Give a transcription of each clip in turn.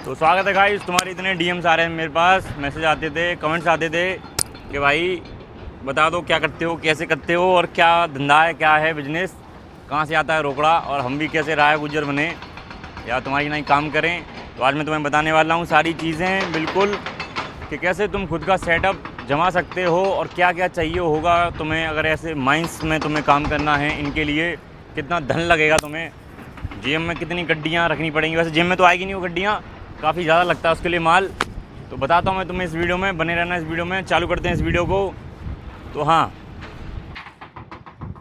तो स्वागत है गाइस। तुम्हारे इतने डीएम्स आ रहे हैं मेरे पास, मैसेज आते थे, कमेंट्स आते थे कि भाई बता दो क्या करते हो, कैसे करते हो और क्या धंधा है, क्या है बिजनेस, कहाँ से आता है रोकड़ा और हम भी कैसे राय गुजर बने या तुम्हारी नहीं काम करें। तो आज मैं तुम्हें बताने वाला हूँ सारी चीज़ें बिल्कुल कि कैसे तुम खुद का सेटअप जमा सकते हो और क्या क्या चाहिए होगा तुम्हें अगर ऐसे माइंस में तुम्हें काम करना है। इनके लिए कितना धन लगेगा तुम्हें, जिम में कितनी गड्डियाँ रखनी पड़ेंगी। वैसे जिम में तो आएगी नहीं वो गड्डियाँ, काफ़ी ज़्यादा लगता है उसके लिए माल। तो बताता हूँ मैं तुम्हें इस वीडियो में, बने रहना इस वीडियो में। चालू करते हैं इस वीडियो को। तो हाँ,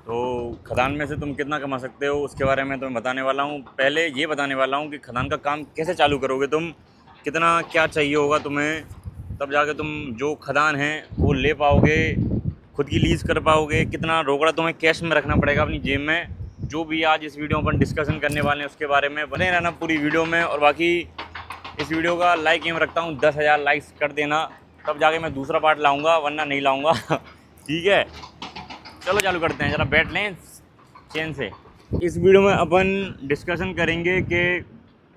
तो खदान में से तुम कितना कमा सकते हो उसके बारे में तुम्हें बताने वाला हूँ। पहले ये बताने वाला हूँ कि खदान का काम कैसे चालू करोगे तुम, कितना क्या चाहिए होगा तुम्हें, तब जाके तुम जो खदान है वो ले पाओगे, खुद की लीज़ कर पाओगे। कितना रोकड़ा तुम्हें कैश में रखना पड़ेगा अपनी जेब में, जो भी आज इस वीडियो पर डिस्कशन करने वाले हैं उसके बारे में बने रहना पूरी वीडियो में। और बाकी इस वीडियो का लाइक एम रखता हूँ 10,000 लाइक्स कर देना, तब जाके मैं दूसरा पार्ट लाऊंगा, वरना नहीं लाऊंगा। ठीक है, चलो चालू करते हैं। ज़रा बैठ लें चैन से। इस वीडियो में अपन डिस्कशन करेंगे कि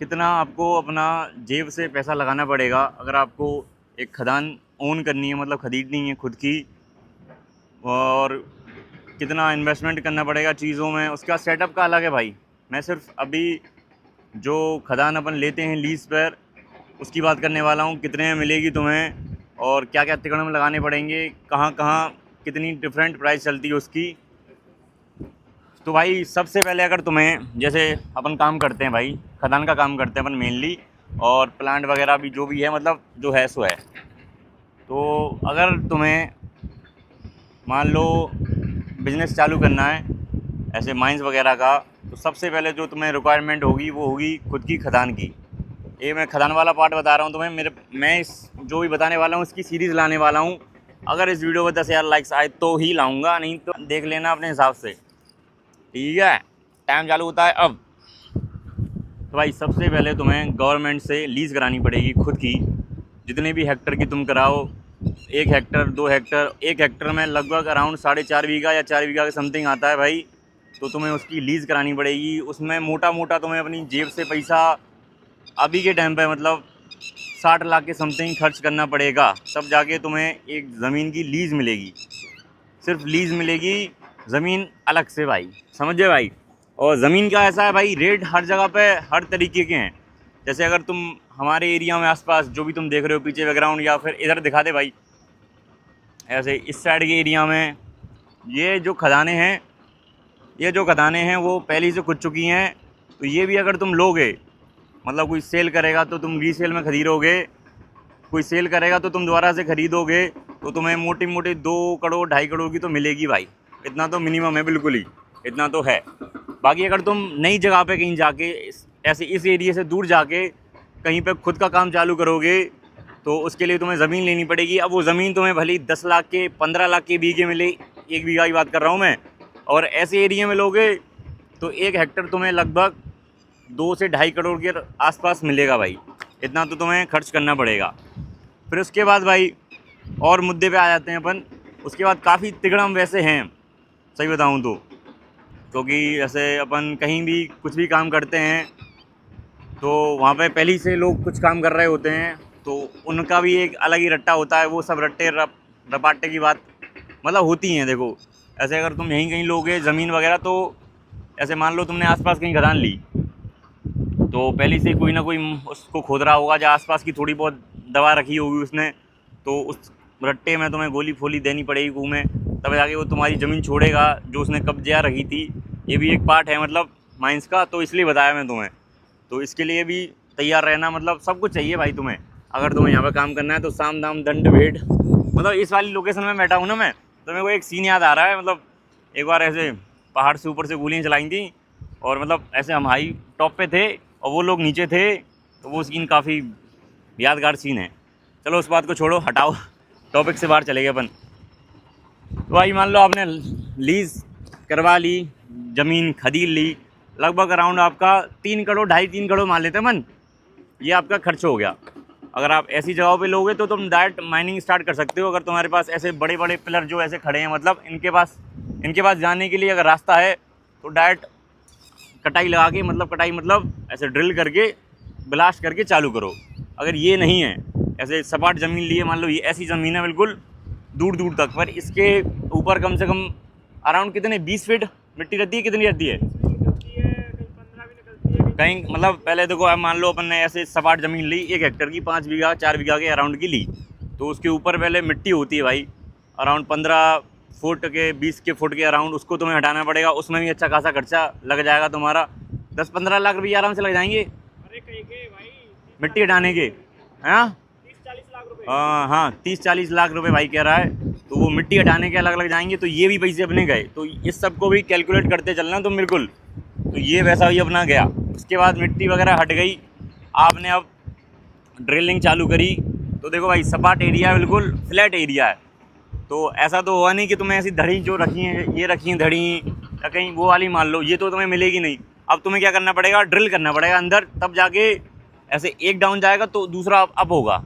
कितना आपको अपना जेब से पैसा लगाना पड़ेगा अगर आपको एक खदान ओन करनी है, मतलब ख़रीदनी है खुद की, और कितना इन्वेस्टमेंट करना पड़ेगा चीज़ों में। उसका सेटअप का अलग है भाई। मैं सिर्फ अभी जो खदान अपन लेते हैं लीज़ पर उसकी बात करने वाला हूँ, कितने में मिलेगी तुम्हें और क्या क्या तिकड़ में लगाने पड़ेंगे, कहाँ कहाँ कितनी डिफरेंट प्राइस चलती है उसकी। तो भाई सबसे पहले अगर तुम्हें, जैसे अपन काम करते हैं भाई, खदान का काम करते हैं अपन मेनली, और प्लांट वगैरह भी जो भी है, मतलब जो है सो है। तो अगर तुम्हें मान लो बिज़नेस चालू करना है ऐसे माइंस वगैरह का, तो सबसे पहले जो तुम्हें रिक्वायरमेंट होगी वो होगी खुद की खदान की। ये मैं खदान वाला पार्ट बता रहा हूँ तुम्हें। मैं इस जो भी बताने वाला हूँ इसकी सीरीज़ लाने वाला हूँ। अगर इस वीडियो पर 10,000 लाइक्स आए तो ही लाऊंगा, नहीं तो देख लेना अपने हिसाब से। ठीक है, टाइम चालू होता है अब। तो भाई सबसे पहले तुम्हें गवर्नमेंट से लीज़ करानी पड़ेगी खुद की। जितने भी हेक्टर की तुम कराओ, 1 हेक्टर 2 हेक्टर, 1 हेक्टर में लगभग अराउंड 4.5 बीघा या 4 बीघा के समथिंग आता है भाई। तो तुम्हें उसकी लीज़ करानी पड़ेगी। उसमें मोटा मोटा तुम्हें अपनी जेब से पैसा अभी के टाइम पे मतलब 60 लाख के समथिंग खर्च करना पड़ेगा, तब जाके तुम्हें एक ज़मीन की लीज़ मिलेगी। सिर्फ लीज़ मिलेगी, ज़मीन अलग से भाई, समझे भाई। और ज़मीन का ऐसा है भाई, रेट हर जगह पे हर तरीके के हैं। जैसे अगर तुम हमारे एरिया में आसपास जो भी तुम देख रहे हो पीछे बैकग्राउंड, या फिर इधर दिखा दे भाई, ऐसे इस साइड के एरिया में ये जो खदानें हैं वो पहले से खुद चुकी हैं। तो ये भी अगर तुम लोगे, मतलब कोई सेल करेगा तो तुम रीसेल में खरीदोगे, कोई सेल करेगा तो तुम दोबारा से ख़रीदोगे, तो तुम्हें मोटी मोटी 2 करोड़ 2.5 करोड़ की तो मिलेगी भाई। इतना तो मिनिमम है, बिल्कुल ही इतना तो है। बाकी अगर तुम नई जगह पे कहीं जाके ऐसे इस एरिया से दूर जाके कहीं पे खुद का काम चालू करोगे, तो उसके लिए तुम्हें ज़मीन लेनी पड़ेगी। अब वो ज़मीन तुम्हें भले 10 लाख के 15 लाख के बीघे मिले, 1 बीघा की बात कर रहा हूँ मैं, और ऐसे एरिया में लोगे तो 1 हेक्टर तुम्हें लगभग 2 से 2.5 करोड़ के आसपास मिलेगा भाई। इतना तो तुम्हें खर्च करना पड़ेगा। फिर उसके बाद भाई और मुद्दे पे आ जाते हैं अपन। उसके बाद काफ़ी तिगड़म वैसे हैं, सही बताऊं तो, क्योंकि जैसे अपन कहीं भी कुछ भी काम करते हैं तो वहाँ पे पहले से लोग कुछ काम कर रहे होते हैं, तो उनका भी एक अलग ही रट्टा होता है। वो सब रट्टे रपाटे की बात मतलब होती हैं। देखो ऐसे अगर तुम यहीं कहीं लोगे ज़मीन वगैरह, तो ऐसे मान लो तुमने आसपास कहीं खदान ली, तो पहले से कोई ना कोई उसको खोद रहा होगा, या आसपास की थोड़ी बहुत दवा रखी होगी उसने, तो उस रट्टे में तुम्हें गोली फोली देनी पड़ेगी कुएं में, तब जाके वो तुम्हारी ज़मीन छोड़ेगा जो उसने कब्जा रखी थी। ये भी एक पार्ट है मतलब माइंस का, तो इसलिए बताया मैं तुम्हें। तो इसके लिए भी तैयार रहना, मतलब सब कुछ चाहिए भाई तुम्हें। अगर तुम्हें यहाँ पर काम करना है तो साम दाम दंड भेद, मतलब इस वाली लोकेशन में बैठा हूँ ना मैं, तो मेरे को एक सीन याद आ रहा है। मतलब एक बार ऐसे पहाड़ से ऊपर से गोलियाँ चलाई थी, और मतलब ऐसे हम हाई टॉप पे थे और वो लोग नीचे थे, तो वो सीन काफ़ी यादगार सीन है। चलो उस बात को छोड़ो, हटाओ, टॉपिक से बाहर चले गए अपन। तो भाई मान लो आपने लीज़ करवा ली, ज़मीन खरीद ली, लगभग अराउंड आपका 3 करोड़ 2.5-3 करोड़ मान लेते हैं मन, ये आपका खर्च हो गया। अगर आप ऐसी जगहों पे लोगे तो तुम डायरेक्ट माइनिंग स्टार्ट कर सकते हो। अगर तुम्हारे पास ऐसे बड़े बड़े पिलर जो ऐसे खड़े हैं, मतलब इनके पास जाने के लिए अगर रास्ता है, तो डायरेक्ट कटाई लगा के, मतलब कटाई मतलब ऐसे ड्रिल करके ब्लास्ट करके चालू करो। अगर ये नहीं है, ऐसे सपाट ज़मीन लिए, मान लो ये ऐसी ज़मीन है बिल्कुल दूर दूर तक, पर इसके ऊपर कम से कम अराउंड कितने 20 फीट मिट्टी रहती है, कितनी रहती है? कहीं मतलब पहले देखो, आप मान लो अपन ने ऐसे सपाट ज़मीन ली 1 हेक्टर की, 5 बीघा 4 बीघा के अराउंड की ली, तो उसके ऊपर पहले मिट्टी होती है भाई अराउंड 15 फुट के 20 के फुट के अराउंड, उसको तुम्हें हटाना पड़ेगा। उसमें भी अच्छा खासा खर्चा लग जाएगा तुम्हारा, 10-15 लाख रुपये आराम से लग जाएंगे मिट्टी हटाने के। हाँ 30-40 लाख रुपए भाई कह रहा है, तो वो मिट्टी हटाने के अलग अलग जाएंगे, तो ये भी पैसे अपने गए। तो इस सब को भी कैलकुलेट करते चलना तुम बिल्कुल। तो ये वैसा ही अपना गया। उसके बाद मिट्टी वगैरह हट गई, आपने अब ड्रिलिंग चालू करी, तो देखो भाई सपाट एरिया है, बिल्कुल फ्लैट एरिया है। तो ऐसा तो हुआ नहीं कि तुम्हें ऐसी धड़ी जो रखी हैं, ये रखी हैं धड़ी या कहीं वो वाली मान लो, ये तो तुम्हें मिलेगी नहीं। अब तुम्हें क्या करना पड़ेगा, ड्रिल करना पड़ेगा अंदर, तब जाके ऐसे एक डाउन जाएगा तो दूसरा अप होगा,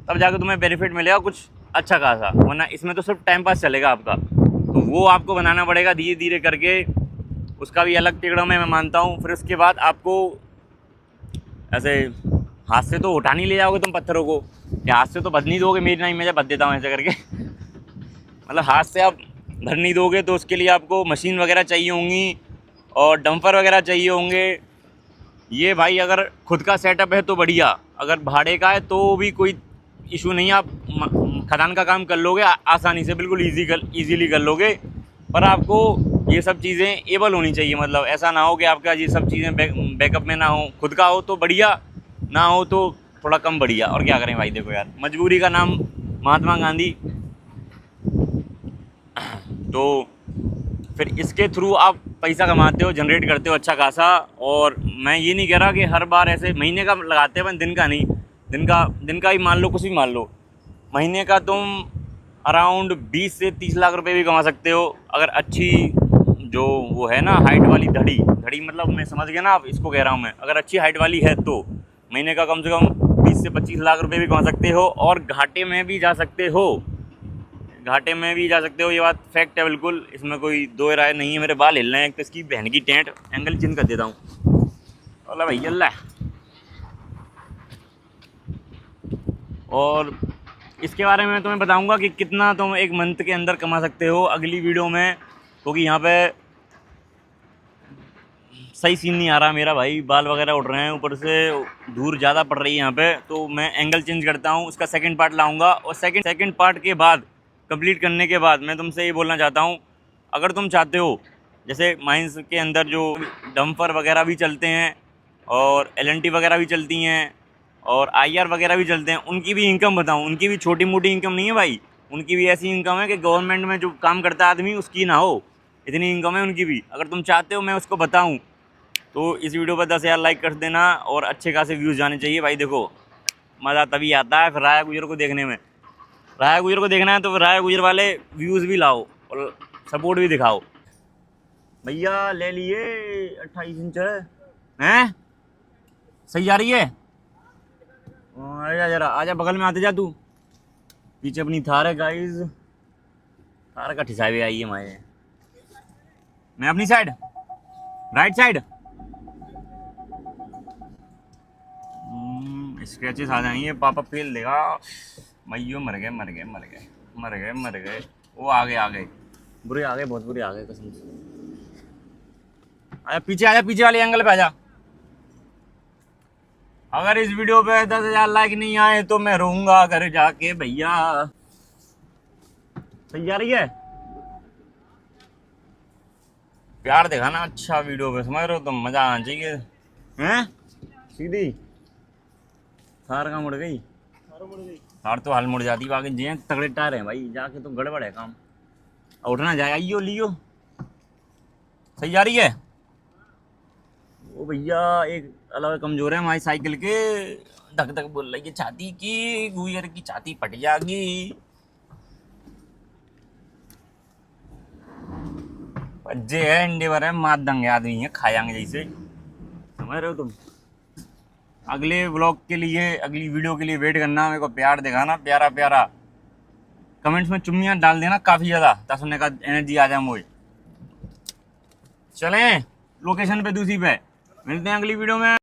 तब जाके तुम्हें बेनिफिट मिलेगा कुछ अच्छा खासा, वरना इसमें तो सिर्फ टाइम पास चलेगा आपका। तो वो आपको बनाना पड़ेगा धीरे धीरे करके, उसका भी अलग टिकड़ा मैं मानता हूँ। फिर उसके बाद आपको ऐसे हाथ से तो उठा नहीं ले जाओगे तुम पत्थरों को, या हाथ से तो भर नहीं दोगे, मेरी नहीं मैं भर देता हूँ ऐसे करके मतलब हाथ से आप भर नहीं दोगे, तो उसके लिए आपको मशीन वगैरह चाहिए होंगी और डंपर वगैरह चाहिए होंगे। ये भाई अगर खुद का सेटअप है तो बढ़िया, अगर भाड़े का है तो भी कोई इशू नहीं है, आप खदान का काम कर लोगे आसानी से, बिल्कुल ईजीली कर लोगे। पर आपको ये सब चीज़ें एबल होनी चाहिए, मतलब ऐसा ना हो कि आपका ये सब चीज़ें बैकअप में ना हो। खुद का हो तो बढ़िया, ना हो तो थोड़ा कम बढ़िया। और क्या करें भाई, देखो यार मजबूरी का नाम महात्मा गांधी। तो फिर इसके थ्रू आप पैसा कमाते हो, जनरेट करते हो अच्छा खासा। और मैं ये नहीं कह रहा कि हर बार ऐसे महीने का लगाते हैं, दिन का नहीं, दिन का ही मान लो, कुछ भी मान लो, महीने का तुम अराउंड 20 से 30 लाख रुपए भी कमा सकते हो। अगर अच्छी जो वो है ना हाइट वाली धड़ी मतलब मैं समझ गया ना, आप इसको कह रहा हूँ मैं, अगर अच्छी हाइट वाली है तो महीने का कम से कम 20 से 25 लाख रुपए भी कमा सकते हो। और घाटे में भी जा सकते हो, ये बात फैक्ट है बिल्कुल, इसमें कोई दो राय नहीं है। मेरे बाल हिल रहे हैं, एक तो इसकी बहन की टेंट, एंगल चेंज कर देता हूँ। अल्लाह भैया अल्लाह। और इसके बारे में तुम्हें बताऊंगा कि कितना तुम एक मंथ के अंदर कमा सकते हो अगली वीडियो में, क्योंकि यहाँ पे सही सीन नहीं आ रहा मेरा भाई, बाल वगैरह उड़ रहे हैं, ऊपर से धूल ज़्यादा पड़ रही है यहाँ पे। तो मैं एंगल चेंज करता हूँ, उसका सेकंड पार्ट लाऊंगा। और सेकंड पार्ट के बाद कंप्लीट करने के बाद मैं तुमसे ये बोलना चाहता हूँ, अगर तुम चाहते हो जैसे माइंस के अंदर जो डंपर वगैरह भी चलते हैं और LNT वगैरह भी चलती हैं और IR वगैरह भी चलते हैं, उनकी भी इनकम बताऊँ। उनकी भी छोटी मोटी इनकम नहीं है भाई, उनकी भी ऐसी इनकम है कि गवर्नमेंट में जो काम करता है आदमी उसकी ना हो, इतनी इनकम है उनकी भी। अगर तुम चाहते हो मैं उसको बताऊँ तो इस वीडियो पर 10,000 लाइक कर देना और अच्छे खासे व्यूज़ जाने चाहिए भाई। देखो मज़ा तभी आता है फिर राया गुजर को देखने में। राया गुजर को देखना है तो राया गुजर वाले व्यूज़ भी लाओ और सपोर्ट भी दिखाओ। भैया ले लिए 28 इंच हैं, सही जा रही है। आजा जरा, आजा बगल में आते जा तू। पीछे अपनी थार है गाइस, थार का ठिसा भी आई है माए। मैं अपनी साइड राइट साइड स्क्रैचेस आ जाएंगे, पापा फेल देगा। मैयो मर गए। वो आ गए बुरे आ गए, बहुत बुरे आ गए कसम से। आजा पीछे वाले एंगल पे आजा। अगर इस वीडियो पे 10,000 लाइक नहीं आए तो मैं रोऊंगा घर जाके भैया। सही जा रही है, प्यार दिखाना अच्छा वीडियो पे, समझ रहे हो तुम, मजा आना चाहिए। हैं सीधी थार कहाँ मुड़ गई? थार तो हाल मुड़ जाती, बाकी जे तगड़े टायर हैं भाई, जाके तो गड़बड़ है काम। उठना जाए, आइयो लियो। सही जा रही है वो भैया, एक अलग कमजोर है हमारी साइकिल के, धक धक बोल रही है छाती की, गुजर की छाती फट जाएगी। जे है इंडेवर है, मार दंगे आदमी है, खाएंगे जैसे, समझ रहे हो तुम। अगले व्लॉग के लिए, अगली वीडियो के लिए वेट करना, मेरे को प्यार दिखाना प्यारा प्यारा। कमेंट्स में चुम्मियाँ डाल देना काफ़ी ज़्यादा, ताकि सुनने का एनर्जी आ जाए मुझे। चलें लोकेशन पे दूसरी पे मिलते हैं अगली वीडियो में।